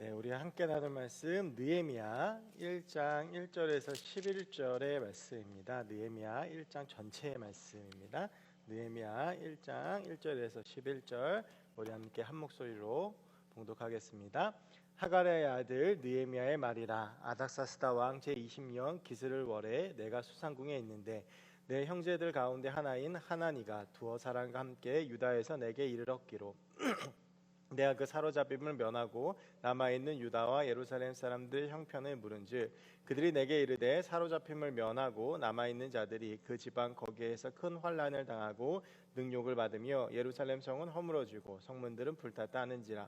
우리 함께 나눌 말씀 느헤미야 1장 1절에서 11절의 말씀입니다. 느헤미야 1장 전체의 말씀입니다. 느헤미야 1장 1절에서 11절 우리 함께 한 목소리로 봉독하겠습니다. 하갈의 아들 느헤미야의 말이라. 아닥사스다 왕 제20년 기스를 월에 내가 수상궁에 있는데 내 형제들 가운데 하나인 하나니가 두어 사람과 함께 유다에서 내게 이르렀기로 내가 그 사로잡힘을 면하고 남아있는 유다와 예루살렘 사람들 형편을 물은즉 그들이 내게 이르되 사로잡힘을 면하고 남아있는 자들이 그 지방 거기에서 큰 환난을 당하고 능욕을 받으며 예루살렘 성은 허물어지고 성문들은 불탔다 하는지라.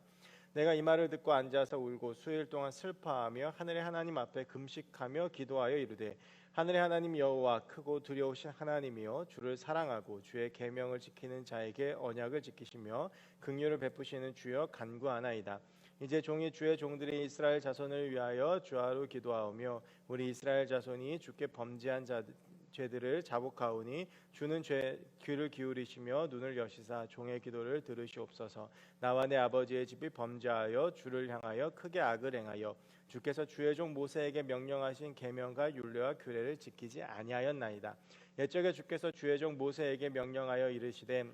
내가 이 말을 듣고 앉아서 울고 수일 동안 슬퍼하며 하늘의 하나님 앞에 금식하며 기도하여 이르되 하늘의 하나님 여호와 크고 두려우신 하나님이여 주를 사랑하고 주의 계명을 지키는 자에게 언약을 지키시며 긍휼을 베푸시는 주여 간구하나이다. 이제 종이 주의 종들이 이스라엘 자손을 위하여 주하로 기도하오며 우리 이스라엘 자손이 주께 범죄한 죄들을 자복하오니 주는 귀를 기울이시며 눈을 여시사 종의 기도를 들으시옵소서. 나와 내 아버지의 집이 범죄하여 주를 향하여 크게 악을 행하여 주께서 주의 종 모세에게 명령하신 계명과 율례와 규례를 지키지 아니하였나이다. 옛적에 주께서 주의 종 모세에게 명령하여 이르시되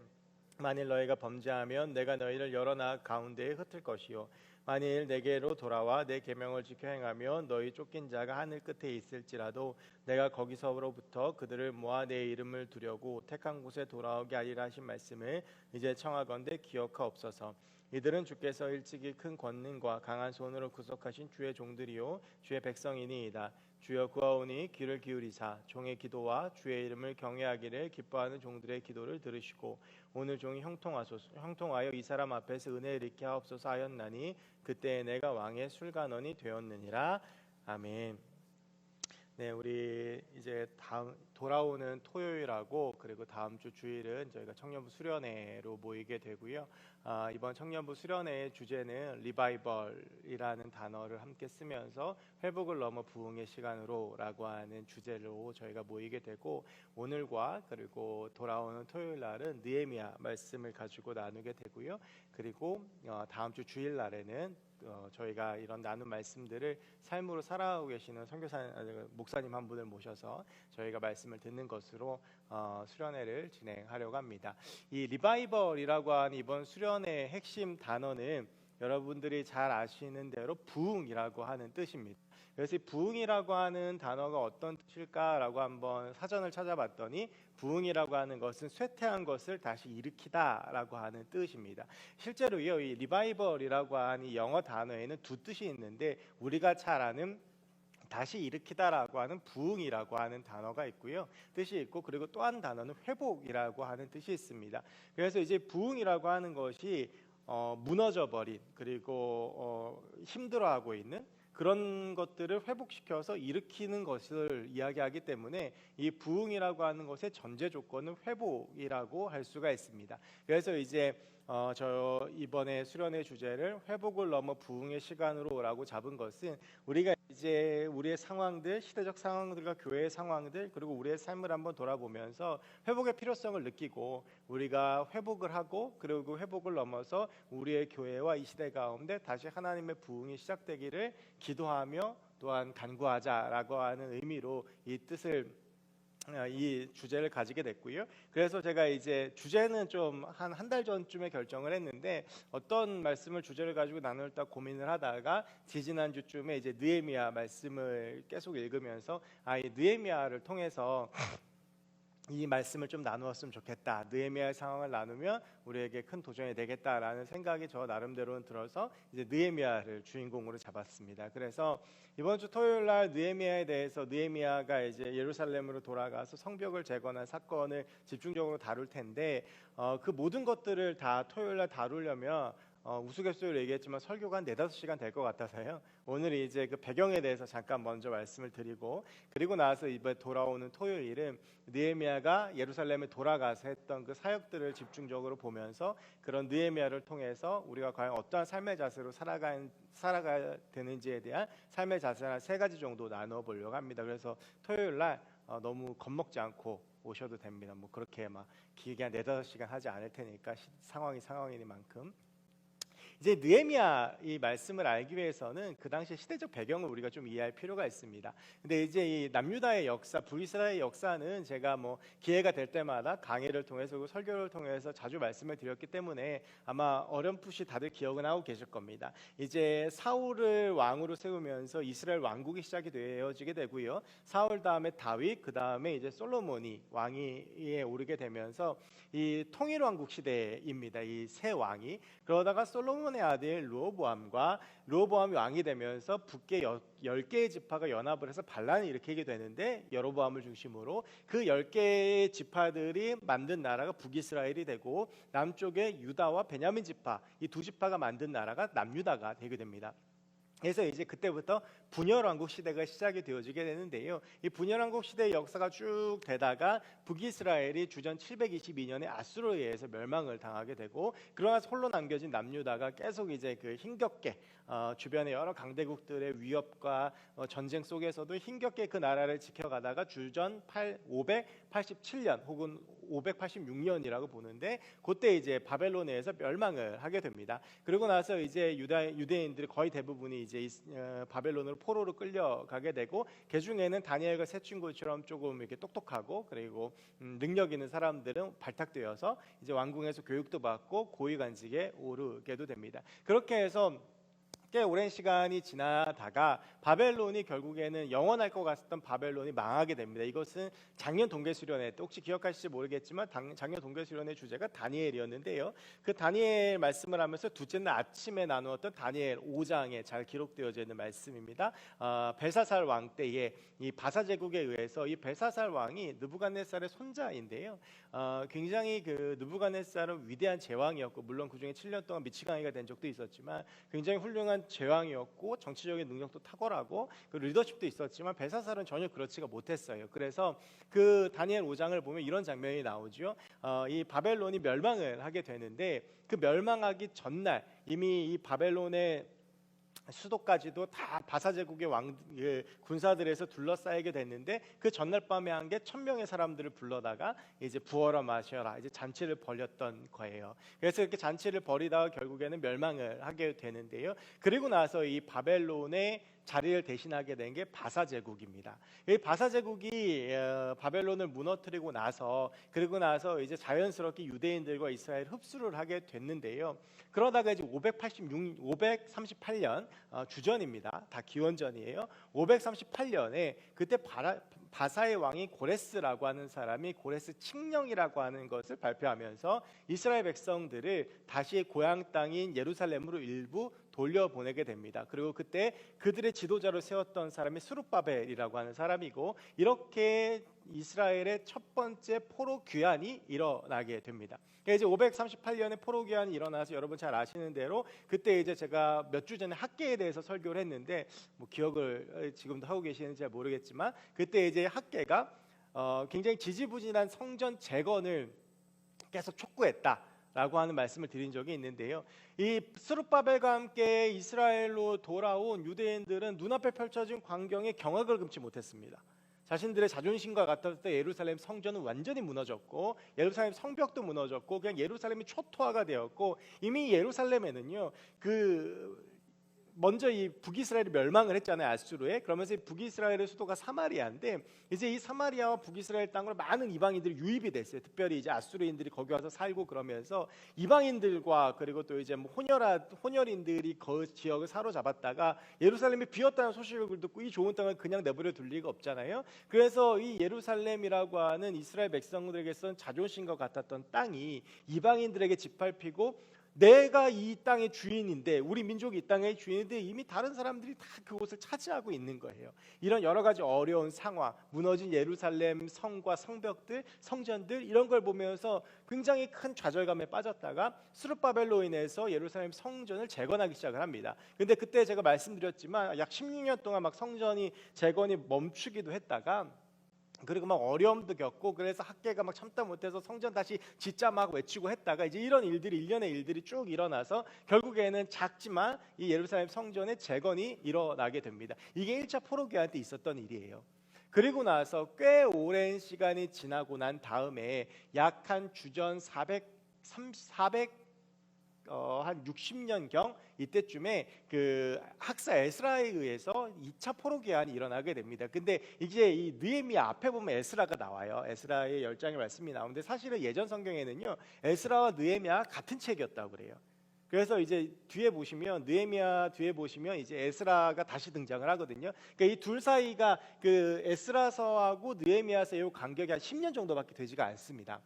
만일 너희가 범죄하면 내가 너희를 여러 나 가운데에 흩을 것이요 만일 내게로 돌아와 내 계명을 지켜 행하면 너희 쫓긴 자가 하늘 끝에 있을지라도 내가 거기서로부터 그들을 모아 내 이름을 두려고 택한 곳에 돌아오게 하리라 하신 말씀을 이제 청하건대 기억하옵소서. 이들은 주께서 일찍이 큰 권능과 강한 손으로 구속하신 주의 종들이요 주의 백성이니이다. 주여 구하오니 귀를 기울이사 종의 기도와 주의 이름을 경외하기를 기뻐하는 종들의 기도를 들으시고 오늘 종이 형통하여 이 사람 앞에서 은혜를 입게 하옵소서 하였나니 그때에 내가 왕의 술관원이 되었느니라. 아멘. 우리 이제 다음 돌아오는 토요일하고 그리고 다음 주 주일은 저희가 청년부 수련회로 모이게 되고요. 이번 청년부 수련회의 주제는 리바이벌이라는 단어를 함께 쓰면서 회복을 넘어 부흥의 시간으로라고 하는 주제로 저희가 모이게 되고 오늘과 그리고 돌아오는 토요일 날은 느헤미야 말씀을 가지고 나누게 되고요. 그리고 다음 주 주일 날에는 저희가 이런 나눈 말씀들을 삶으로 살아가고 계시는 목사님 한 분을 모셔서 저희가 말씀을 듣는 것으로 수련회를 진행하려고 합니다. 이 리바이벌이라고 하는 이번 수련회의 핵심 단어는 여러분들이 잘 아시는 대로 부흥이라고 하는 뜻입니다. 그래서 이 부흥이라고 하는 단어가 어떤 뜻일까라고 한번 사전을 찾아봤더니 부흥이라고 하는 것은 쇠퇴한 것을 다시 일으키다라고 하는 뜻입니다. 실제로요, 이 리바이벌이라고 하는 이 영어 단어에는 두 뜻이 있는데 우리가 잘 아는 다시 일으키다라고 하는 부흥이라고 하는 단어가 있고요. 뜻이 있고 그리고 또 한 단어는 회복이라고 하는 뜻이 있습니다. 그래서 이제 부흥이라고 하는 것이 무너져 버린 그리고 힘들어하고 있는 그런 것들을 회복시켜서 일으키는 것을 이야기하기 때문에 이 부흥이라고 하는 것의 전제 조건은 회복이라고 할 수가 있습니다. 그래서 이제 저 이번에 수련회 주제를 회복을 넘어 부흥의 시간으로라고 잡은 것은 우리가 이제 우리의 상황들, 시대적 상황들과 교회의 상황들 그리고 우리의 삶을 한번 돌아보면서 회복의 필요성을 느끼고 우리가 회복을 하고 그리고 회복을 넘어서 우리의 교회와 이 시대 가운데 다시 하나님의 부흥이 시작되기를 기도하며 또한 간구하자라고 하는 의미로 이 주제를 가지게 됐고요. 그래서 제가 이제 주제는 좀 한 달 전쯤에 결정을 했는데 어떤 말씀을 주제를 가지고 나눌까 고민을 하다가 지지난 주쯤에 이제 느헤미야 말씀을 계속 읽으면서 이 느헤미야를 통해서 이 말씀을 좀 나누었으면 좋겠다. 느헤미야의 상황을 나누면 우리에게 큰 도전이 되겠다라는 생각이 저 나름대로는 들어서 이제 느헤미야를 주인공으로 잡았습니다. 그래서 이번 주 토요일 날 느헤미야에 대해서 느헤미야가 이제 예루살렘으로 돌아가서 성벽을 재건한 사건을 집중적으로 다룰 텐데 그 모든 것들을 다 토요일 날 다루려면 우스갯소리로 얘기했지만 설교가 한 4-5시간 될 것 같아서요. 오늘 이제 그 배경에 대해서 잠깐 먼저 말씀을 드리고 그리고 나서 이번에 돌아오는 토요일은 느헤미야가 예루살렘에 돌아가서 했던 그 사역들을 집중적으로 보면서 그런 느헤미야를 통해서 우리가 과연 어떠한 삶의 자세로 살아가야 되는지에 대한 삶의 자세를 한 3가지 정도 나누어 보려고 합니다. 그래서 토요일 날 너무 겁먹지 않고 오셔도 됩니다. 뭐 그렇게 막 길게 한 4-5시간 하지 않을 테니까 상황이니만큼 이제 느헤미야 이 말씀을 알기 위해서는 그 당시 시대적 배경을 우리가 좀 이해할 필요가 있습니다. 근데 이제 이 남유다의 역사, 북이스라엘의 역사는 제가 뭐 기회가 될 때마다 강의를 통해서 설교를 통해서 자주 말씀을 드렸기 때문에 아마 어렴풋이 다들 기억은 하고 계실 겁니다. 이제 사울을 왕으로 세우면서 이스라엘 왕국이 시작이 되어지게 되고요. 사울 다음에 다윗, 그 다음에 이제 솔로몬이 왕위에 오르게 되면서 이 통일 왕국 시대입니다. 이 세 왕이. 그러다가 솔로몬의 아들 르호보암이 왕이 되면서 북계 10개의 지파가 연합을 해서 반란을 일으키게 되는데, 여로보암을 중심으로 그 10개의 지파들이 만든 나라가 북이스라엘이 되고, 남쪽에 유다와 베냐민 지파, 이 두 지파가 만든 나라가 남유다가 되게 됩니다. 그래서 이제 그때부터 분열왕국 시대가 시작이 되어지게 되는데요. 이 분열왕국 시대의 역사가 쭉 되다가 북이스라엘이 주전 722년에 아수르에 의해서 멸망을 당하게 되고, 그러나 홀로 남겨진 남유다가 계속 이제 그 힘겹게 주변의 여러 강대국들의 위협과 전쟁 속에서도 힘겹게 그 나라를 지켜가다가 주전 587년 혹은 586년이라고 보는데, 그때 이제 바벨론에서 멸망을 하게 됩니다. 그리고 나서 이제 유대인들이 거의 대부분이 이제 바벨론으로 포로로 끌려가게 되고, 그 중에는 다니엘과 세 친구처럼 조금 이렇게 똑똑하고 그리고 능력 있는 사람들은 발탁되어서 이제 왕궁에서 교육도 받고 고위관직에 오르게도 됩니다. 그렇게 해서 꽤 오랜 시간이 지나다가 바벨론이 결국에는 영원할 것 같았던 바벨론이 망하게 됩니다. 이것은 작년 동계수련회 때 혹시 기억하실지 모르겠지만 작년 동계수련회 주제가 다니엘이었는데요. 그 다니엘 말씀을 하면서 둘째 날 아침에 나누었던 다니엘 5장에 잘 기록되어져 있는 말씀입니다. 벨사살 왕 때에 이 바사 제국에 의해서 이 벨사살 왕이 느부갓네살의 손자인데요. 굉장히 그 느부갓네살은 위대한 제왕이었고, 물론 그 중에 7년 동안 미치광이가 된 적도 있었지만 굉장히 훌륭한 제왕이었고 정치적인 능력도 탁월하고 그 리더십도 있었지만, 벨사살은 전혀 그렇지가 못했어요. 그래서 그 다니엘 5장을 보면 이런 장면이 나오죠. 이 바벨론이 멸망을 하게 되는데, 그 멸망하기 전날 이미 이 바벨론의 수도까지도 다 바사 제국의 군사들에서 둘러싸이게 됐는데, 그 전날 밤에 한 게 1000명의 사람들을 불러다가 이제 부어라 마셔라 이제 잔치를 벌였던 거예요. 그래서 이렇게 잔치를 벌이다가 결국에는 멸망을 하게 되는데요. 그리고 나서 이 바벨론의 자리를 대신하게 된 게 바사 제국입니다. 이 바사 제국이 바벨론을 무너뜨리고 나서, 그리고 나서 이제 자연스럽게 유대인들과 이스라엘 흡수를 하게 됐는데요. 그러다가 이제 538년 주전입니다. 다 기원전이에요. 538년에 그때 바사의 왕이 고레스라고 하는 사람이 고레스 칙령이라고 하는 것을 발표하면서 이스라엘 백성들을 다시 고향 땅인 예루살렘으로 일부 돌려보내게 됩니다. 그리고 그때 그들의 지도자로 세웠던 사람이 스룹바벨이라고 하는 사람이고, 이렇게 이스라엘의 첫 번째 포로 귀환이 일어나게 됩니다. 이제 538년에 포로 귀환이 일어나서 여러분 잘 아시는 대로 그때 이제 제가 몇 주 전에 학계에 대해서 설교를 했는데, 뭐 기억을 지금도 하고 계시는지 잘 모르겠지만, 그때 이제 학계가 굉장히 지지부진한 성전 재건을 계속 촉구했다 라고 하는 말씀을 드린 적이 있는데요. 이 스룹바벨과 함께 이스라엘로 돌아온 유대인들은 눈앞에 펼쳐진 광경에 경악을 금치 못했습니다. 자신들의 자존심과 같았을 때 예루살렘 성전은 완전히 무너졌고, 예루살렘 성벽도 무너졌고, 그냥 예루살렘이 초토화가 되었고, 이미 예루살렘에는요 먼저 이 북이스라엘이 멸망을 했잖아요, 아수르에. 그러면서 북이스라엘의 수도가 사마리아인데, 이제 이 사마리아와 북이스라엘 땅으로 많은 이방인들이 유입이 됐어요. 특별히 이제 아수르인들이 거기 와서 살고, 그러면서 이방인들과 그리고 또 이제 뭐 혼혈인들이 그 지역을 사로잡았다가 예루살렘이 비었다는 소식을 듣고 이 좋은 땅을 그냥 내버려 둘 리가 없잖아요. 그래서 이 예루살렘이라고 하는 이스라엘 백성들에게선 자존심과 같았던 땅이 이방인들에게 짓밟히고, 내가 이 땅의 주인인데, 우리 민족이 이 땅의 주인인데 이미 다른 사람들이 다 그곳을 차지하고 있는 거예요. 이런 여러 가지 어려운 상황, 무너진 예루살렘 성과 성벽들, 성전들, 이런 걸 보면서 굉장히 큰 좌절감에 빠졌다가 스룹바벨로 인해서 예루살렘 성전을 재건하기 시작을 합니다. 근데 그때 제가 말씀드렸지만 약 16년 동안 막 성전이 재건이 멈추기도 했다가, 그리고 막 어려움도 겪고, 그래서 학계가 막 참다 못해서 성전 다시 짓자 막 외치고 했다가, 이제 이런 일들이 일련의 일들이 쭉 일어나서 결국에는 작지만 이 예루살렘 성전의 재건이 일어나게 됩니다. 이게 1차 포로 귀환 때 있었던 일이에요. 그리고 나서 꽤 오랜 시간이 지나고 난 다음에 약 한 주전 한 60년경 이때쯤에 그 학사 에스라에 의해서 2차 포로 개환이 일어나게 됩니다. 근데 이제 이 느헤미야 앞에 보면 에스라가 나와요. 에스라의 10장의 말씀이 나오는데 사실은 예전 성경에는요 에스라와 느헤미야 같은 책이었다고 그래요. 그래서 이제 뒤에 보시면 느헤미야 뒤에 보시면 이제 에스라가 다시 등장을 하거든요. 그러니까 이 둘 사이가 그 에스라서하고 느헤미야서의 간격이 한 10년 정도밖에 되지가 않습니다.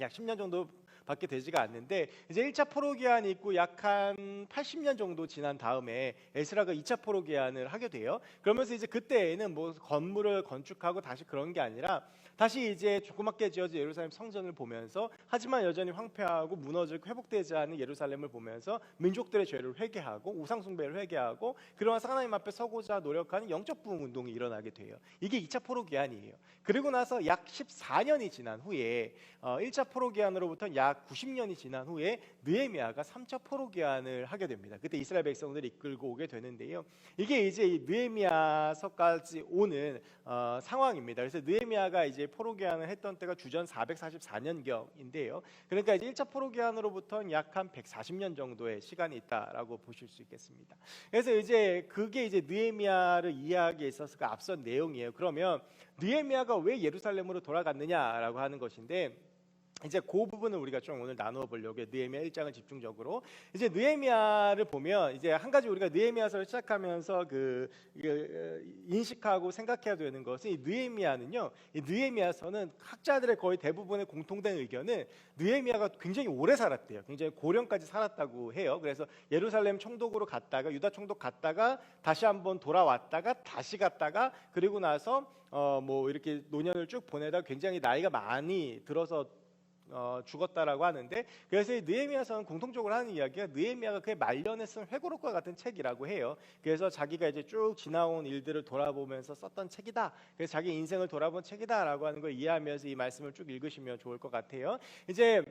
약 10년 정도밖에 되지가 않는데 이제 1차 포로 기한이 있고 약 한 80년 정도 지난 다음에 에스라가 2차 포로 기한을 하게 돼요. 그러면서 이제 그때에는 뭐 건물을 건축하고 다시 그런 게 아니라 다시 이제 조그맣게 지어진 예루살렘 성전을 보면서 하지만 여전히 황폐하고 무너지고 회복되지 않은 예루살렘을 보면서 민족들의 죄를 회개하고 우상 숭배를 회개하고 그러면서 하나님 앞에 서고자 노력하는 영적 부흥 운동이 일어나게 돼요. 이게 2차 포로 기한이에요. 그리고 나서 약 14년이 지난 후에 1차 포로 기한으로부터 약 90년이 지난 후에 느헤미야가 3차 포로 기한을 하게 됩니다. 그때 이스라엘 백성들을 이끌고 오게 되는데요. 이게 이제 이 느헤미야서까지 오는 상황입니다. 그래서 느헤미야가 이제 포로 기한을 했던 때가 주전 444년경인데요. 그러니까 이제 1차 포로 기한으로부터는 약 한 140년 정도의 시간이 있다라고 보실 수 있겠습니다. 그래서 이제 그게 이제 느헤미야를 이해하기에 있어서가 앞선 내용이에요. 그러면 느헤미야가 왜 예루살렘으로 돌아갔느냐라고 하는 것인데 이제 그 부분을 우리가 좀 오늘 나누어 보려고 느헤미야 1장을 집중적으로 이제 느헤미야를 보면 이제 한 가지 우리가 느헤미야서를 시작하면서 인식하고 생각해야 되는 것은 이 느헤미야는요. 이 느헤미야서는 학자들의 거의 대부분의 공통된 의견은 느헤미야가 굉장히 오래 살았대요. 굉장히 고령까지 살았다고 해요. 그래서 예루살렘 총독으로 갔다가 유다 총독 갔다가 다시 한번 돌아왔다가 다시 갔다가 그리고 나서 뭐 이렇게 노년을 쭉 보내다 굉장히 나이가 많이 들어서 죽었다라고 하는데 그래서 이 느헤미야서는 공통적으로 하는 이야기가 느헤미야가 그의 말년에 쓴 회고록과 같은 책이라고 해요. 그래서 자기가 이제 쭉 지나온 일들을 돌아보면서 썼던 책이다. 그래서 자기 인생을 돌아본 책이다라고 하는 걸 이해하면서 이 말씀을 쭉 읽으시면 좋을 것 같아요. 이제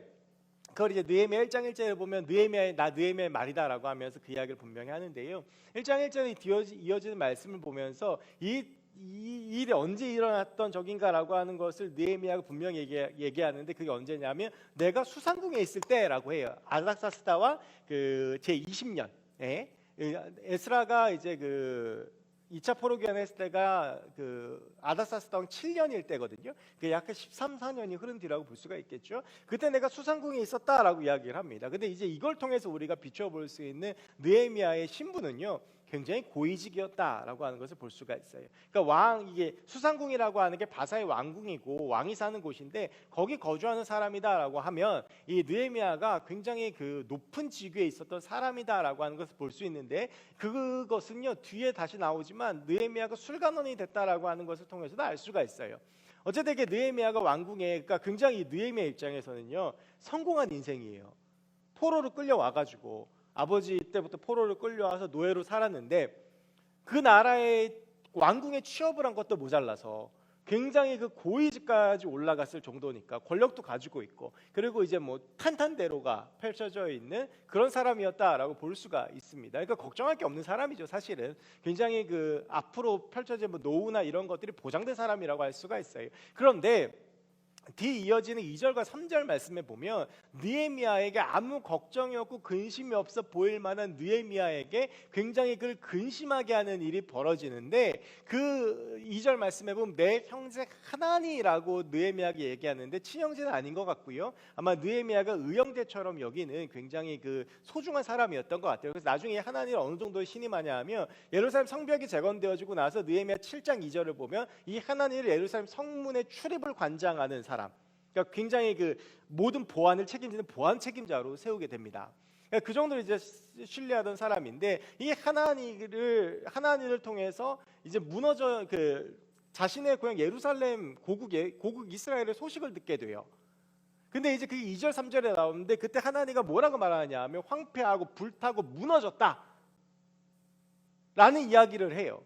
그걸 이제 느헤미야 1장 1절에 보면 느헤미야의 말이다라고 하면서 그 이야기를 분명히 하는데요. 1장 1절에 이어지는 말씀을 보면서 이 일이 언제 일어났던 적인가라고 하는 것을 느헤미야가 분명히 얘기하는데 그게 언제냐면 내가 수상궁에 있을 때라고 해요. 아닥사스다와 그 제 20년에 에스라가 이제 그 2차 포로 기한했을 때가 그 아닥사스다 왕 7년일 때거든요. 그 약 13, 14년이 흐른 뒤라고 볼 수가 있겠죠. 그때 내가 수상궁에 있었다라고 이야기를 합니다. 근데 이제 이걸 통해서 우리가 비춰볼 수 있는 느헤미야의 신분은요. 굉장히 고위직이었다라고 하는 것을 볼 수가 있어요. 그러니까 이게 수상궁이라고 하는 게 바사의 왕궁이고 왕이 사는 곳인데 거기 거주하는 사람이다라고 하면 이 느헤미야가 굉장히 그 높은 직위에 있었던 사람이다라고 하는 것을 볼 수 있는데 그것은요 뒤에 다시 나오지만 느헤미야가 술관원이 됐다라고 하는 것을 통해서도 알 수가 있어요. 어쨌든 느헤미야가 왕궁에 그러니까 굉장히 느헤미야 입장에서는요 성공한 인생이에요. 포로로 끌려와가지고 아버지 때부터 포로를 끌려와서 노예로 살았는데 그 나라의 왕궁에 취업을 한 것도 모자라서 굉장히 그 고위직까지 올라갔을 정도니까 권력도 가지고 있고 그리고 이제 뭐 탄탄대로가 펼쳐져 있는 그런 사람이었다라고 볼 수가 있습니다. 그러니까 걱정할 게 없는 사람이죠. 사실은 굉장히 그 앞으로 펼쳐질 뭐 노후나 이런 것들이 보장된 사람이라고 할 수가 있어요. 그런데 뒤 이어지는 2절과 3절 말씀에 보면 느헤미야에게 아무 걱정이 없고 근심이 없어 보일 만한 느헤미야에게 굉장히 그를 근심하게 하는 일이 벌어지는데 그 2절 말씀에 보면 내 형제 하나니라고 느헤미야에게 얘기하는데 친형제는 아닌 것 같고요. 아마 느헤미야가 의형제처럼 여기는 굉장히 그 소중한 사람이었던 것 같아요. 그래서 나중에 하나니를 어느 정도 신임하냐 하면 예루살렘 성벽이 재건되어지고 나서 느헤미야 7장 2절을 보면 이 하나니를 예루살렘 성문의 출입을 관장하는 사람 그러니까 굉장히 그 모든 보안을 책임지는 보안 책임자로 세우게 됩니다. 그러니까 그 정도로 이제 신뢰하던 사람인데 이 하나니를 통해서 이제 무너져 그 자신의 고향 예루살렘 고국 이스라엘의 소식을 듣게 돼요. 근데 이제 그게 2절 3절에 나오는데 그때 하나니가 뭐라고 말하냐 하면 황폐하고 불타고 무너졌다 라는 이야기를 해요.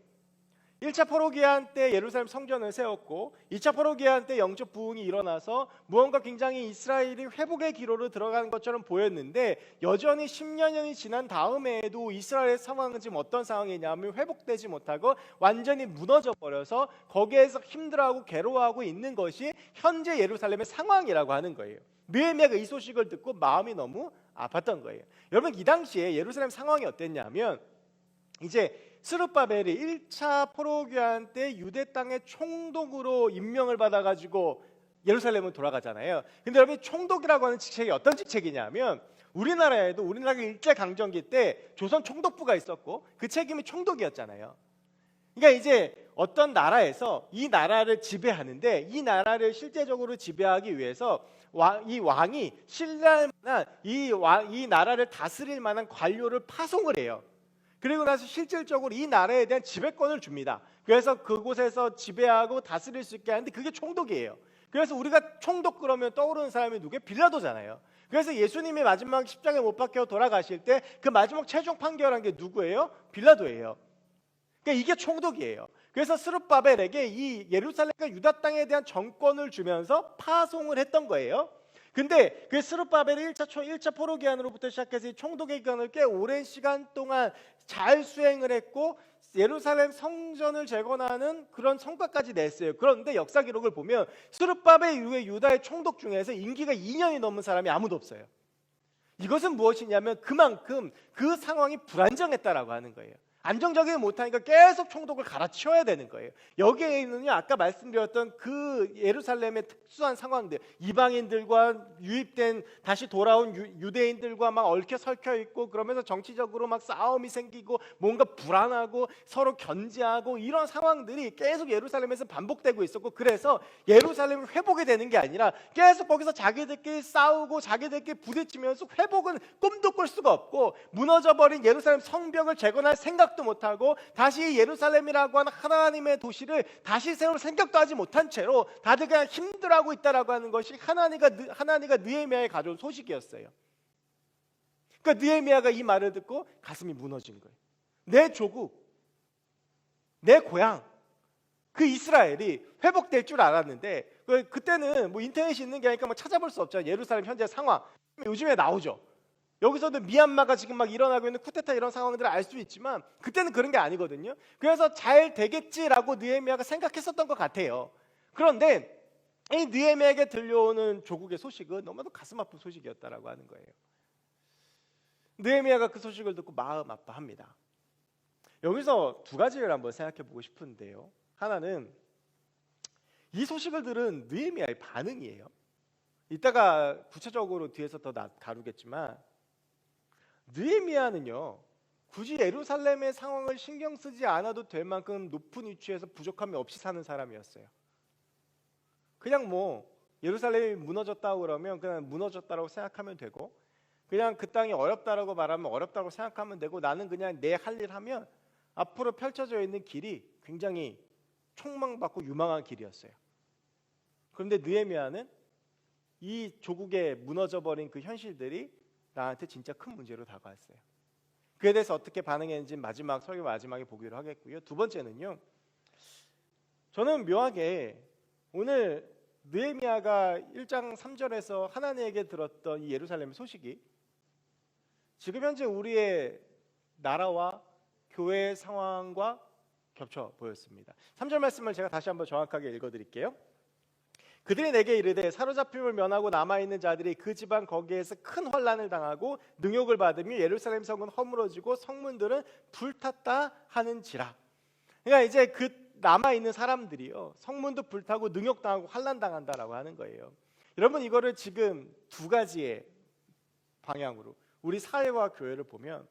1차 포로 기한 때 예루살렘 성전을 세웠고 2차 포로 기한 때 영적 부흥이 일어나서 무언가 굉장히 이스라엘이 회복의 기로로 들어가는 것처럼 보였는데 여전히 10년이 지난 다음에도 이스라엘의 상황은 지금 어떤 상황이냐면 회복되지 못하고 완전히 무너져 버려서 거기에서 힘들어하고 괴로워하고 있는 것이 현재 예루살렘의 상황이라고 하는 거예요. 느헤미야가 이 소식을 듣고 마음이 너무 아팠던 거예요. 여러분, 이 당시에 예루살렘 상황이 어땠냐면 이제 스룹바벨이 1차 포로교환 때 유대 땅의 총독으로 임명을 받아가지고 예루살렘을 돌아가잖아요. 근데 여러분, 총독이라고 하는 직책이 어떤 직책이냐면 우리나라에도 우리나라 일제강점기 때 조선 총독부가 있었고 그 책임이 총독이었잖아요. 그러니까 이제 어떤 나라에서 이 나라를 지배하는데 이 나라를 실제적으로 지배하기 위해서 이 왕이 신뢰할 만한 이 나라를 다스릴 만한 관료를 파송을 해요. 그리고 나서 실질적으로 이 나라에 대한 지배권을 줍니다. 그래서 그곳에서 지배하고 다스릴 수 있게 하는데 그게 총독이에요. 그래서 우리가 총독 그러면 떠오르는 사람이 누구예요? 빌라도잖아요. 그래서 예수님이 마지막 십자가에 못 박혀 돌아가실 때 그 마지막 최종 판결한 게 누구예요? 빌라도예요. 그러니까 이게 총독이에요. 그래서 스룹바벨에게 이 예루살렘과 유다 땅에 대한 정권을 주면서 파송을 했던 거예요. 근데 그 스룹바벨이 1차 포로기한으로부터 시작해서 이 총독의 기간을 꽤 오랜 시간 동안 잘 수행을 했고 예루살렘 성전을 재건하는 그런 성과까지 냈어요. 그런데 역사 기록을 보면 스룹바벨 이후에 유다의 총독 중에서 임기가 2년이 넘은 사람이 아무도 없어요. 이것은 무엇이냐면 그만큼 그 상황이 불안정했다라고 하는 거예요. 안정적이지 못하니까 계속 총독을 갈아치워야 되는 거예요. 여기에 있는요, 아까 말씀드렸던 그 예루살렘의 특수한 상황들, 이방인들과 유입된 다시 돌아온 유대인들과 막 얽혀 설켜 있고 그러면서 정치적으로 막 싸움이 생기고 뭔가 불안하고 서로 견제하고 이런 상황들이 계속 예루살렘에서 반복되고 있었고, 그래서 예루살렘이 회복이 되는 게 아니라 계속 거기서 자기들끼리 싸우고 자기들끼리 부딪히면서 회복은 꿈도 꿀 수가 없고 무너져버린 예루살렘 성벽을 재건할 생각 도 못하고 다시 예루살렘이라고 하는 하나님의 도시를 다시 세울 생각도 하지 못한 채로 다들 그냥 힘들어하고 있다라고 하는 것이 하나니가 느헤미야에 가져온 소식이었어요. 그러니까 느헤미야가 이 말을 듣고 가슴이 무너진 거예요. 내 조국, 내 고향, 그 이스라엘이 회복될 줄 알았는데 그때는 뭐 인터넷이 있는 게 아니니까 뭐 찾아볼 수 없죠. 예루살렘 현재 상황 요즘에 나오죠. 여기서도 미얀마가 지금 막 일어나고 있는 쿠데타 이런 상황들을 알 수 있지만 그때는 그런 게 아니거든요. 그래서 잘 되겠지라고 느헤미야가 생각했었던 것 같아요. 그런데 이 느헤미야에게 들려오는 조국의 소식은 너무나도 가슴 아픈 소식이었다라고 하는 거예요. 느헤미야가 그 소식을 듣고 마음 아파합니다. 여기서 두 가지를 한번 생각해 보고 싶은데요. 하나는 이 소식을 들은 느헤미야의 반응이에요. 이따가 구체적으로 뒤에서 더 다루겠지만 느헤미야는요, 굳이 예루살렘의 상황을 신경 쓰지 않아도 될 만큼 높은 위치에서 부족함이 없이 사는 사람이었어요. 그냥 뭐 예루살렘이 무너졌다고 그러면 그냥 무너졌다고 생각하면 되고, 그냥 그 땅이 어렵다라고 말하면 어렵다고 생각하면 되고, 나는 그냥 내 할 일 하면 앞으로 펼쳐져 있는 길이 굉장히 촉망받고 유망한 길이었어요. 그런데 느헤미야는 이 조국에 무너져버린 그 현실들이 나한테 진짜 큰 문제로 다가왔어요. 그에 대해서 어떻게 반응했는지 설교 마지막에 보기로 하겠고요. 두 번째는요, 저는 묘하게 오늘 느헤미야가 1장 3절에서 하나님에게 들었던 이 예루살렘 소식이 지금 현재 우리의 나라와 교회의 상황과 겹쳐 보였습니다. 3절 말씀을 제가 다시 한번 정확하게 읽어드릴게요. 그들이 내게 이르되 사로잡힘을 면하고 남아있는 자들이 그 지방 거기에서 큰 환난을 당하고 능욕을 받으며 예루살렘 성은 허물어지고 성문들은 불탔다 하는지라. 그러니까 이제 그 남아있는 사람들이요, 성문도 불타고 능욕당하고 환난당한다라고 하는 거예요. 여러분, 이거를 지금 두 가지의 방향으로 우리 사회와 교회를 보면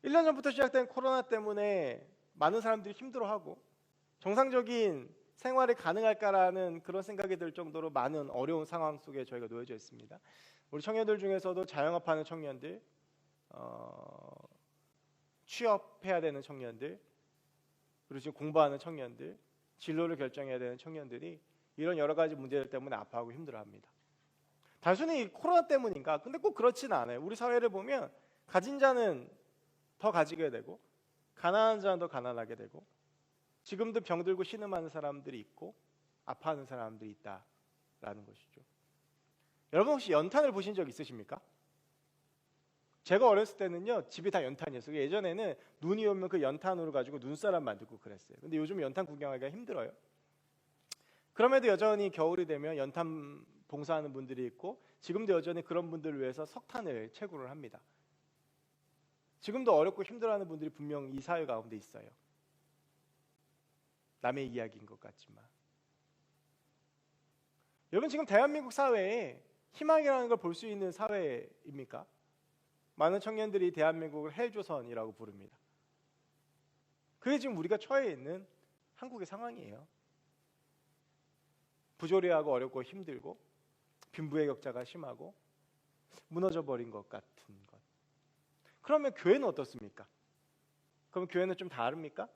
1년 전부터 시작된 코로나 때문에 많은 사람들이 힘들어하고 정상적인 생활이 가능할까라는 그런 생각이 들 정도로 많은 어려운 상황 속에 저희가 놓여져 있습니다. 우리 청년들 중에서도 자영업하는 청년들, 취업해야 되는 청년들, 그리고 지금 공부하는 청년들, 진로를 결정해야 되는 청년들이 이런 여러 가지 문제들 때문에 아파하고 힘들어합니다. 단순히 코로나 때문인가? 근데 꼭 그렇지는 않아요. 우리 사회를 보면 가진 자는 더 가지게 되고 가난한 자는 더 가난하게 되고 지금도 병들고 신음하는 사람들이 있고 아파하는 사람들이 있다라는 것이죠. 여러분, 혹시 연탄을 보신 적 있으십니까? 제가 어렸을 때는요, 집이 다 연탄이었어요. 예전에는 눈이 오면 그 연탄으로 가지고 눈사람 만들고 그랬어요. 근데 요즘 연탄 구경하기가 힘들어요. 그럼에도 여전히 겨울이 되면 연탄 봉사하는 분들이 있고 지금도 여전히 그런 분들을 위해서 석탄을 채굴을 합니다. 지금도 어렵고 힘들어하는 분들이 분명 이 사회 가운데 있어요. 남의 이야기인 것 같지만 여러분 지금 대한민국 사회에 희망이라는 걸 볼 수 있는 사회입니까? 많은 청년들이 대한민국을 헬조선이라고 부릅니다. 그게 지금 우리가 처해 있는 한국의 상황이에요. 부조리하고 어렵고 힘들고 빈부의 격차가 심하고 무너져 버린 것 같은 것. 그러면 교회는 어떻습니까? 그럼 교회는 좀 다릅니까?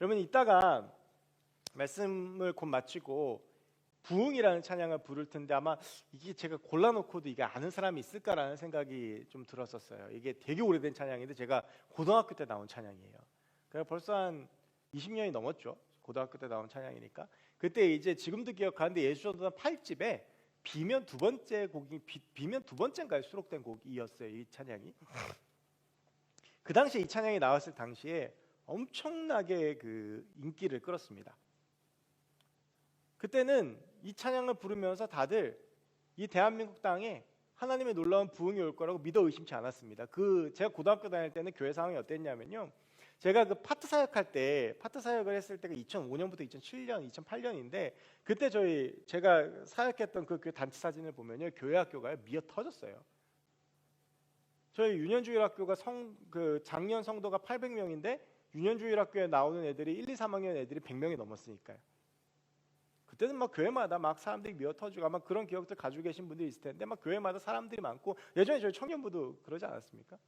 여러분 이따가 말씀을 곧 마치고 부흥이라는 찬양을 부를 텐데 아마 이게 제가 골라놓고도 이게 아는 사람이 있을까라는 생각이 좀 들었었어요. 이게 되게 오래된 찬양인데 제가 고등학교 때 나온 찬양이에요. 그래서 벌써 한 20년이 넘었죠. 고등학교 때 나온 찬양이니까. 그때 이제 지금도 기억하는데 예수전도단 8집에 비면 두 번째 곡이 비면 두 번째인가요? 수록된 곡이었어요. 이 찬양이. 그 당시에 이 찬양이 나왔을 당시에 엄청나게 그 인기를 끌었습니다. 그때는 이 찬양을 부르면서 다들 이 대한민국 땅에 하나님의 놀라운 부흥이 올 거라고 믿어 의심치 않았습니다. 제가 고등학교 다닐 때는 교회 상황이 어땠냐면요. 제가 그 파트 사역할 때 파트 사역을 했을 때가 2005년부터 2007년, 2008년인데 그때 제가 사역했던 그 단체 사진을 보면요. 교회 학교가 미어 터졌어요. 저희 유년주일학교가 작년 성도가 800명인데 유년주일학교에 나오는 애들이 1, 2, 3학년 애들이 100명이 넘었으니까요. 그때는 막 교회마다 막 사람들이 미어 터지고 아마 그런 기억들 가지고 계신 분들이 있을 텐데 막 교회마다 사람들이 많고 예전에 저희 청년부도 그러지 않았습니까?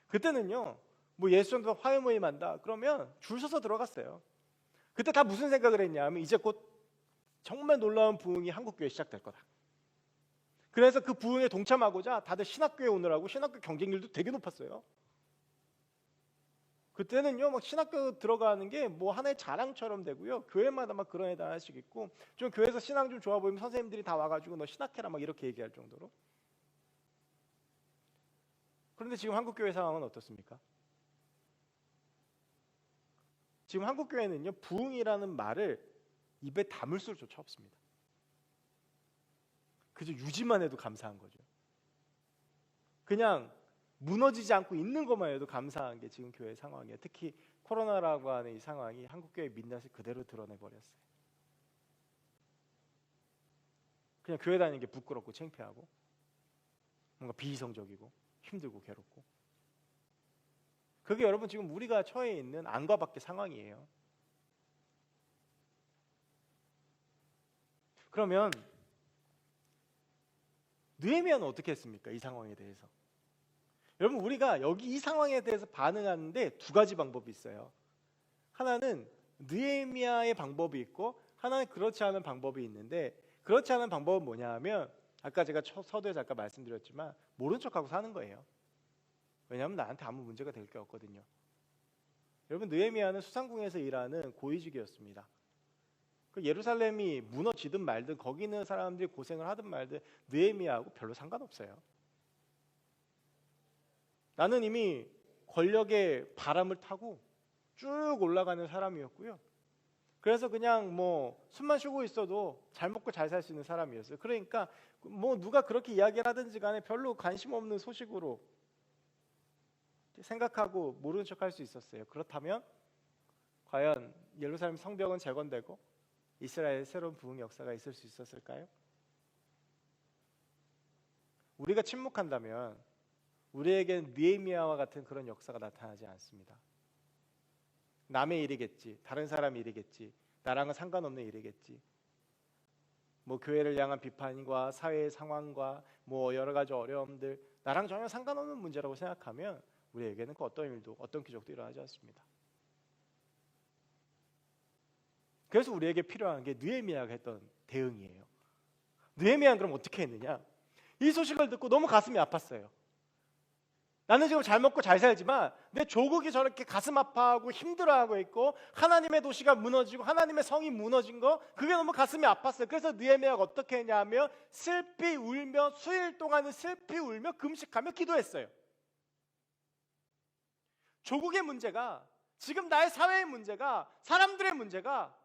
그때는요. 뭐 예수전도 화요 모임 한다 그러면 줄 서서 들어갔어요. 그때 다 무슨 생각을 했냐면 이제 곧 정말 놀라운 부흥이 한국교회에 시작될 거다. 그래서 그 부흥에 동참하고자 다들 신학교에 오느라고 신학교 경쟁률도 되게 높았어요. 그때는요 막 신학교 들어가는 게 뭐 하나의 자랑처럼 되고요. 교회마다 막 그런 애들 하나씩 있고 좀 교회에서 신앙 좀 좋아 보이면 선생님들이 다 와가지고 너 신학해라 막 이렇게 얘기할 정도로. 그런데 지금 한국교회 상황은 어떻습니까? 지금 한국교회는요 부흥이라는 말을 입에 담을 수조차 없습니다. 그저 유지만 해도 감사한 거죠. 그냥 무너지지 않고 있는 것만 해도 감사한 게 지금 교회 상황이에요. 특히 코로나라고 하는 이 상황이 한국교회의 민낯을 그대로 드러내버렸어요. 그냥 교회 다니는 게 부끄럽고 창피하고 뭔가 비이성적이고 힘들고 괴롭고 그게 여러분 지금 우리가 처해 있는 안과 밖의 상황이에요. 그러면 느헤미야는 어떻게 했습니까? 이 상황에 대해서. 여러분 우리가 여기 이 상황에 대해서 반응하는데 두 가지 방법이 있어요. 하나는 느헤미야의 방법이 있고 하나는 그렇지 않은 방법이 있는데 그렇지 않은 방법은 뭐냐 하면 아까 제가 서두에서 아까 말씀드렸지만 모른 척하고 사는 거예요. 왜냐하면 나한테 아무 문제가 될 게 없거든요. 여러분 느헤미야는 수상궁에서 일하는 고위직이었습니다. 그 예루살렘이 무너지든 말든 거기 있는 사람들이 고생을 하든 말든 느헤미야하고 별로 상관없어요. 나는 이미 권력의 바람을 타고 쭉 올라가는 사람이었고요. 그래서 그냥 뭐 숨만 쉬고 있어도 잘 먹고 잘 살 수 있는 사람이었어요. 그러니까 뭐 누가 그렇게 이야기를 하든지 간에 별로 관심 없는 소식으로 생각하고 모르는 척할 수 있었어요. 그렇다면 과연 예루살렘 성벽은 재건되고 이스라엘의 새로운 부흥 역사가 있을 수 있었을까요? 우리가 침묵한다면 우리에겐 느헤미야와 같은 그런 역사가 나타나지 않습니다. 남의 일이겠지, 다른 사람 일이겠지, 나랑은 상관없는 일이겠지. 뭐 교회를 향한 비판과 사회의 상황과 뭐 여러 가지 어려움들 나랑 전혀 상관없는 문제라고 생각하면 우리에게는 그 어떤 일도 어떤 기적도 일어나지 않습니다. 그래서 우리에게 필요한 게 느헤미야가 했던 대응이에요. 느헤미야는 그럼 어떻게 했느냐? 이 소식을 듣고 너무 가슴이 아팠어요. 나는 지금 잘 먹고 잘 살지만 내 조국이 저렇게 가슴 아파하고 힘들어하고 있고 하나님의 도시가 무너지고 하나님의 성이 무너진 거 그게 너무 가슴이 아팠어요. 그래서 느헤미야가 어떻게 했냐면 슬피 울며 수일 동안은 슬피 울며 금식하며 기도했어요. 조국의 문제가 지금 나의 사회의 문제가 사람들의 문제가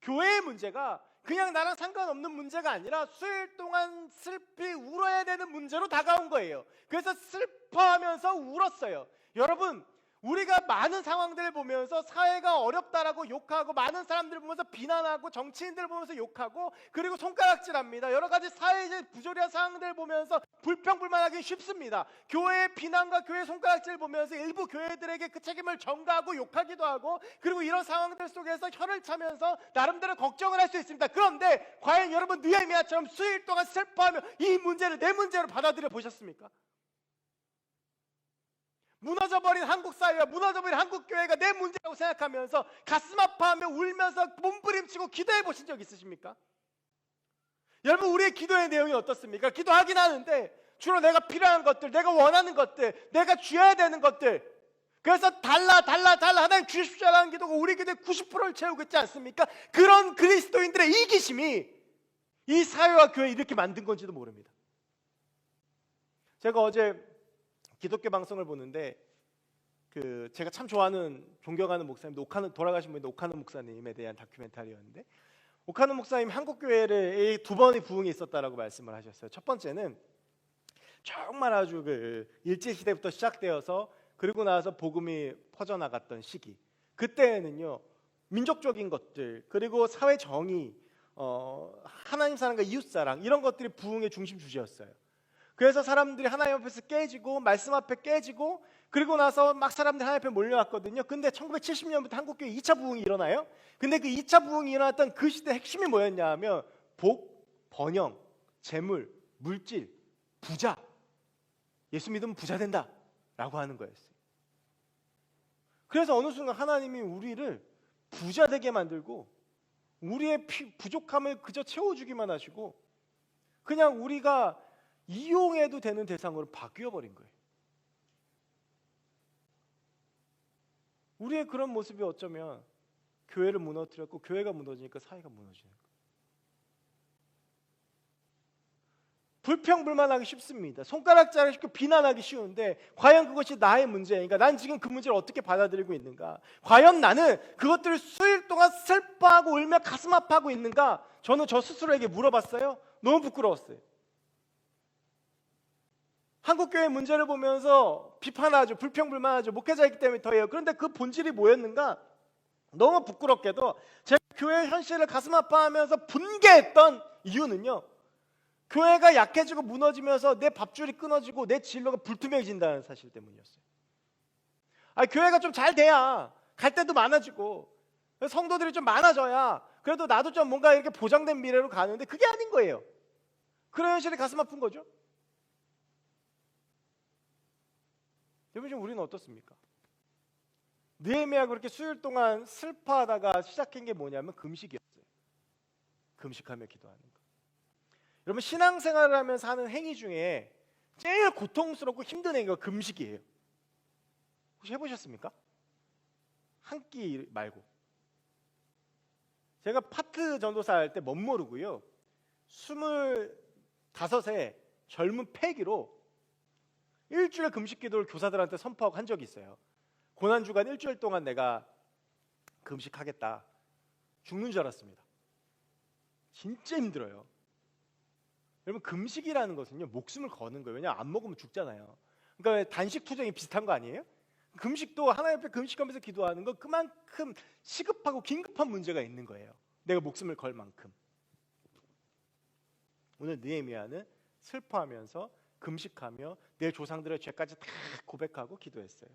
교회의 문제가 그냥 나랑 상관없는 문제가 아니라 수일 동안 슬피 울어야 되는 문제로 다가온 거예요. 그래서 슬퍼하면서 울었어요. 여러분, 우리가 많은 상황들을 보면서 사회가 어렵다라고 욕하고, 많은 사람들을 보면서 비난하고, 정치인들을 보면서 욕하고, 그리고 손가락질합니다. 여러 가지 사회적 부조리한 상황들을 보면서 불평불만하기 쉽습니다. 교회의 비난과 교회의 손가락질을 보면서 일부 교회들에게 그 책임을 전가하고 욕하기도 하고, 그리고 이런 상황들 속에서 혀를 차면서 나름대로 걱정을 할 수 있습니다. 그런데 과연 여러분 느헤미야처럼 수일 동안 슬퍼하며 이 문제를 내 문제로 받아들여 보셨습니까? 무너져버린 한국 사회와 무너져버린 한국 교회가 내 문제라고 생각하면서 가슴 아파하며 울면서 몸부림치고 기도해 보신 적 있으십니까? 여러분, 우리의 기도의 내용이 어떻습니까? 기도하긴 하는데 주로 내가 필요한 것들, 내가 원하는 것들, 내가 쥐어야 되는 것들, 그래서 달라 하나님 주십시오라는 기도가 우리 기도의 90%를 채우고 있지 않습니까? 그런 그리스도인들의 이기심이 이 사회와 교회 이렇게 만든 건지도 모릅니다. 제가 어제 기독교 방송을 보는데 제가 참 좋아하는, 존경하는 목사님, 돌아가신 분인데 오카노 목사님에 대한 다큐멘터리였는데, 오카노 목사님 한국 교회에 두 번의 부흥이 있었다라고 말씀을 하셨어요. 첫 번째는 정말 아주 일제 시대부터 시작되어서 그리고 나서 복음이 퍼져나갔던 시기. 그때는요, 민족적인 것들, 그리고 사회 정의, 하나님 사랑과 이웃 사랑, 이런 것들이 부흥의 중심 주제였어요. 그래서 사람들이 하나님 앞에서 깨지고 말씀 앞에 깨지고, 그리고 나서 막 사람들이 하나님 앞에 몰려왔거든요. 근데 1970년부터 한국교회 2차 부흥이 일어나요. 근데 그 2차 부흥이 일어났던 그 시대의 핵심이 뭐였냐 하면 복, 번영, 재물, 물질, 부자. 예수 믿으면 부자 된다 라고 하는 거였어요. 그래서 어느 순간 하나님이 우리를 부자 되게 만들고 우리의 부족함을 그저 채워주기만 하시고, 그냥 우리가 이용해도 되는 대상으로 바뀌어버린 거예요. 우리의 그런 모습이 어쩌면 교회를 무너뜨렸고, 교회가 무너지니까 사회가 무너지는 거예요. 불평불만하기 쉽습니다. 손가락질하기 쉽고 비난하기 쉬운데, 과연 그것이 나의 문제인가? 난 지금 그 문제를 어떻게 받아들이고 있는가? 과연 나는 그것들을 수일 동안 슬퍼하고 울며 가슴 아파하고 있는가? 저는 저 스스로에게 물어봤어요. 너무 부끄러웠어요. 한국교회 문제를 보면서 비판하죠. 불평불만하죠. 목회자이기 때문에 더해요. 그런데 그 본질이 뭐였는가? 너무 부끄럽게도 제가 교회 현실을 가슴 아파하면서 분개했던 이유는요, 교회가 약해지고 무너지면서 내 밥줄이 끊어지고 내 진로가 불투명해진다는 사실 때문이었어요. 교회가 좀 잘 돼야 갈 데도 많아지고 성도들이 좀 많아져야 그래도 나도 좀 뭔가 이렇게 보장된 미래로 가는데, 그게 아닌 거예요. 그런 현실이 가슴 아픈 거죠. 여러분, 지금 우리는 어떻습니까? 느헤미야가 그렇게 수일 동안 슬퍼하다가 시작한 게 뭐냐면 금식이었어요. 금식하며 기도하는 거. 여러분, 신앙생활을 하면서 하는 행위 중에 제일 고통스럽고 힘든 행위가 금식이에요. 혹시 해보셨습니까? 한 끼 말고. 제가 파트 전도사 할 때 멋모르고요, 25세 젊은 패기로 일주일 금식 기도를 교사들한테 선포하고 한 적이 있어요. 고난주간 일주일 동안 내가 금식하겠다. 죽는 줄 알았습니다. 진짜 힘들어요. 여러분, 금식이라는 것은요, 목숨을 거는 거예요. 왜냐하면 안 먹으면 죽잖아요. 그러니까 단식 투쟁이 비슷한 거 아니에요? 금식도 하나님 앞에 금식하면서 기도하는 건 그만큼 시급하고 긴급한 문제가 있는 거예요. 내가 목숨을 걸 만큼. 오늘 느헤미야는 슬퍼하면서 금식하며 내 조상들의 죄까지 다 고백하고 기도했어요.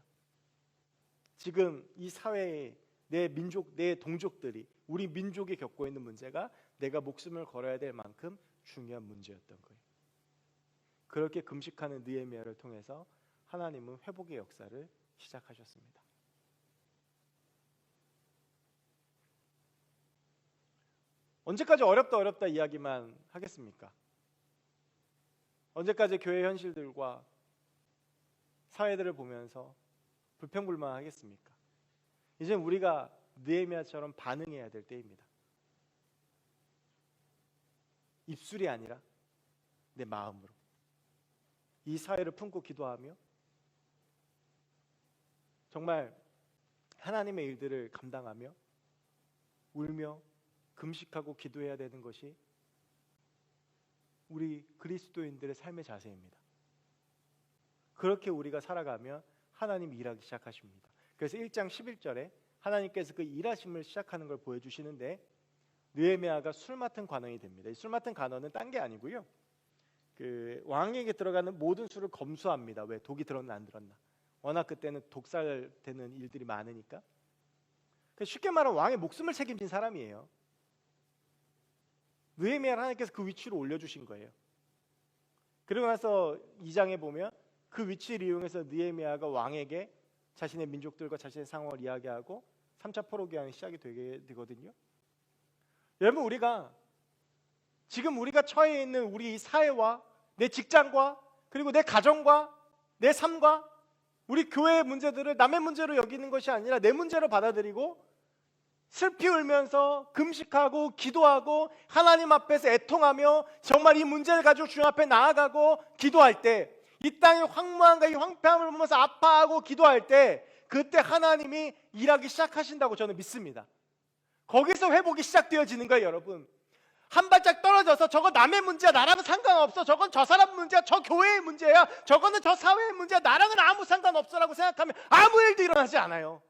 지금 이 사회에 내 민족, 내 동족들이, 우리 민족이 겪고 있는 문제가 내가 목숨을 걸어야 될 만큼 중요한 문제였던 거예요. 그렇게 금식하는 느헤미야를 통해서 하나님은 회복의 역사를 시작하셨습니다. 언제까지 어렵다 이야기만 하겠습니까? 언제까지 교회 현실들과 사회들을 보면서 불평불만하겠습니까? 이제 우리가 느헤미야처럼 반응해야 될 때입니다. 입술이 아니라 내 마음으로 이 사회를 품고 기도하며 정말 하나님의 일들을 감당하며 울며 금식하고 기도해야 되는 것이 우리 그리스도인들의 삶의 자세입니다. 그렇게 우리가 살아가면 하나님이 일하기 시작하십니다. 그래서 1장 11절에 하나님께서 그 일하심을 시작하는 걸 보여주시는데 느헤미야가 술 맡은 관원이 됩니다. 이 술 맡은 관원은 딴 게 아니고요, 그 왕에게 들어가는 모든 술을 검수합니다. 왜? 독이 들었나 안 들었나. 워낙 그때는 독살되는 일들이 많으니까. 쉽게 말하면 왕의 목숨을 책임진 사람이에요. 느헤미야를 하나님께서 그 위치로 올려주신 거예요. 그리고 나서 2장에 보면 그 위치를 이용해서 느헤미야가 왕에게 자신의 민족들과 자신의 상황을 이야기하고 3차 포로기한이 시작이 되게 되거든요. 여러분, 우리가 지금 우리가 처해 있는 우리 사회와 내 직장과 그리고 내 가정과 내 삶과 우리 교회의 문제들을 남의 문제로 여기는 것이 아니라 내 문제로 받아들이고 슬피 울면서 금식하고 기도하고 하나님 앞에서 애통하며 정말 이 문제를 가지고 주님 앞에 나아가고 기도할 때, 이 땅의 황무함과 이 황폐함을 보면서 아파하고 기도할 때, 그때 하나님이 일하기 시작하신다고 저는 믿습니다. 거기서 회복이 시작되어지는 거예요. 여러분, 한 발짝 떨어져서 저거 남의 문제야, 나랑은 상관없어, 저건 저 사람 문제야, 저 교회의 문제야, 저거는 저 사회의 문제야, 나랑은 아무 상관없어라고 생각하면 아무 일도 일어나지 않아요.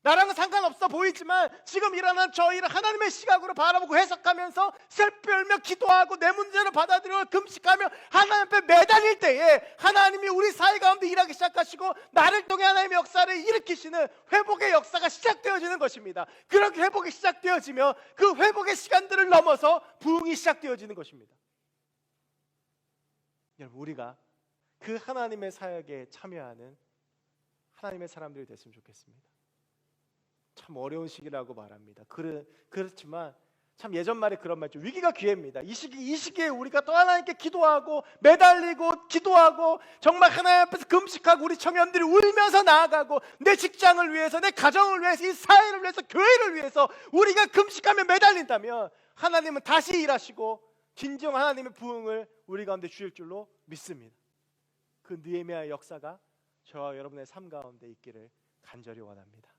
나랑은 상관없어 보이지만 지금 일어난 저 일을 하나님의 시각으로 바라보고 해석하면서 슬피 울며 기도하고 내 문제를 받아들이고 금식하며 하나님 앞에 매달릴 때에 하나님이 우리 사회 가운데 일하기 시작하시고 나를 통해 하나님의 역사를 일으키시는 회복의 역사가 시작되어지는 것입니다. 그렇게 회복이 시작되어지며 그 회복의 시간들을 넘어서 부흥이 시작되어지는 것입니다. 여러분, 우리가 그 하나님의 사역에 참여하는 하나님의 사람들이 됐으면 좋겠습니다. 참 어려운 시기라고 말합니다. 그렇지만 참 예전 말에 그런 말 있죠. 위기가 기회입니다. 이 시기에 우리가 또 하나님께 기도하고 매달리고 기도하고 정말 하나님 앞에서 금식하고 우리 청년들이 울면서 나아가고 내 직장을 위해서, 내 가정을 위해서, 이 사회를 위해서, 교회를 위해서 우리가 금식하며 매달린다면 하나님은 다시 일하시고 진정 하나님의 부흥을 우리 가운데 주실 줄로 믿습니다. 그 느헤미야의 역사가 저와 여러분의 삶 가운데 있기를 간절히 원합니다.